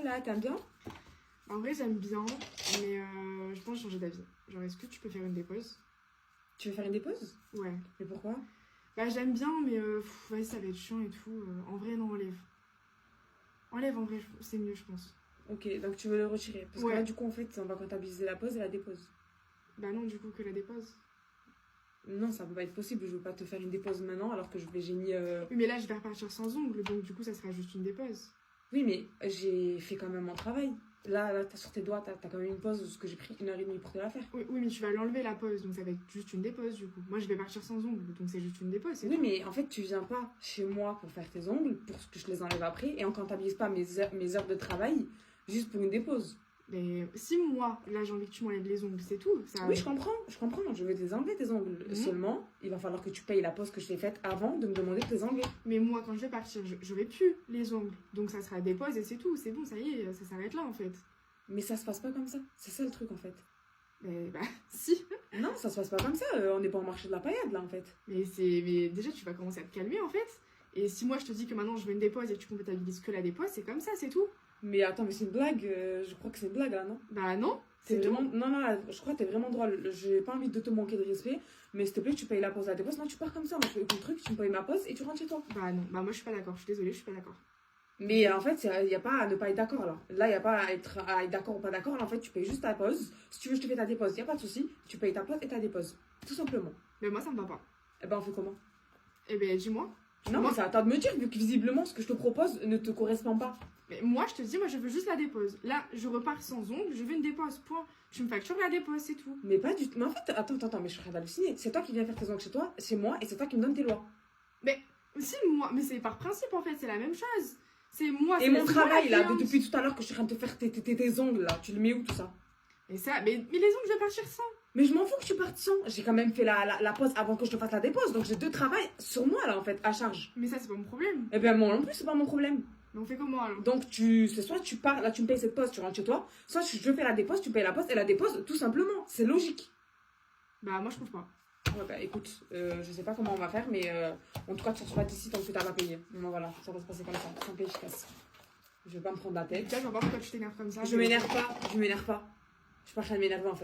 travail là, t'aimes bien? En vrai, j'aime bien, mais je pense changer d'avis. Genre, est-ce que tu peux faire une dépose? Tu veux faire une dépose? Ouais. Mais pourquoi? Bah, j'aime bien, mais vas-y, ça va être chiant et tout. En vrai, non, enlève. Enlève, en vrai, c'est mieux, je pense. Ok, donc tu veux le retirer. Parce que Ouais. là, du coup, en fait, on va comptabiliser la pause et la dépose. Bah non, du coup, que la dépose. Non, ça peut pas être possible. Je veux pas te faire une dépose maintenant alors que j'ai mis. Oui, mais là, je vais repartir sans ongles, donc du coup, ça sera juste une dépose. Oui, mais j'ai fait quand même mon travail. Là t'as sur tes doigts, t'as quand même une pause parce que j'ai pris 1h30 pour te la faire. Oui, mais tu vas l'enlever, la pause, donc ça va être juste une dépose, du coup. Moi, je vais partir sans ongles, donc c'est juste une dépose, c'est Oui, tout. mais en fait, tu viens pas chez moi pour faire tes ongles, pour que je les enlève après, et on comptabilise pas mes heures de travail juste pour une dépose. Mais si moi, là, j'ai envie que tu m'enlèves les ongles, c'est tout. Ça... Oui, je comprends, je vais te les enlever tes ongles. Seulement, il va falloir que tu payes la pause que je t'ai faite avant de me demander de te les enlever. Mais moi, quand je vais partir, j'aurai plus les ongles. Donc ça sera des pauses et c'est tout. C'est bon, ça y est, ça s'arrête là, en fait. Mais ça se passe pas comme ça, c'est ça le truc en fait. Mais bah, si. Non, ça se passe pas comme ça, on n'est pas au marché de la paillade là en fait. Mais déjà, tu vas commencer à te calmer, en fait. Et si moi, je te dis que maintenant, je veux une dépose et que tu comptabilises que la dépose, c'est comme ça, c'est tout. Mais attends, mais c'est une blague, je crois que c'est une blague là, non? Bah non, C'est c'est vraiment... tout. Non, là, je crois que t'es vraiment drôle. J'ai pas envie de te manquer de respect, mais s'il te plaît, tu payes la pause à la dépose. Non, tu pars comme ça. Moi, je fais aucun truc, tu me payes ma pause et tu rentres chez toi. Bah non, bah moi, je suis pas d'accord. Je suis désolée, je suis pas d'accord. Mais en fait, il n'y a pas à ne pas être d'accord là. Là, il n'y a pas à être d'accord ou pas d'accord. Là, en fait, tu payes juste ta pause. Si tu veux, je te fais ta dépose, il n'y a pas de souci. Tu payes ta pause et ta dépose. Tout simplement. Mais moi, ça me va pas. Eh ben, on fait comment? Eh ben, dis-moi. Non, Moi- mais c'est à toi de me dire, vu que visiblement, ce que je te propose ne te correspond pas. Mais moi, je te dis, moi, je veux juste la dépose. Là, je repars sans ongles, je veux une dépose, point. Tu me factures la dépose, c'est tout. Mais pas du tout. Mais en fait, attends, mais je suis en train d'halluciner. C'est toi qui viens faire tes ongles chez toi, c'est moi, et c'est toi qui me donne tes lois. Mais si, moi, mais c'est par principe, en fait, c'est la même chose. C'est moi, Et c'est mon moi, la travail, là, cliente. depuis tout à l'heure que je suis en train de te faire tes ongles, là, tu le mets où tout ça? Mais les ongles, je vais partir sans. Mais je m'en fous que tu partes sans. J'ai quand même fait la pause avant que je te fasse la dépose, donc j'ai deux travails sur moi, là, en fait, à charge. Mais ça, c'est pas mon problème. Eh bien, moi non plus, c'est pas mon problème. Mais on fait comment alors? Donc, c'est soit tu pars, là, tu me payes cette pause, tu rentres chez toi, soit je fais la dépose, tu payes la pause et la dépose, tout simplement. C'est logique. Bah, moi, je trouve pas. Ouais, bah écoute, je sais pas comment on va faire, mais en tout cas, tu ne pas d'ici tant que tu n'as pas payé. Bon, voilà, ça va se passer comme ça, simple et efficace. Je vais pas me prendre la tête. Déjà, je vois pas pourquoi tu t'énerves comme ça. Je m'énerve pas. Je suis pas en train de m'énerver en fait.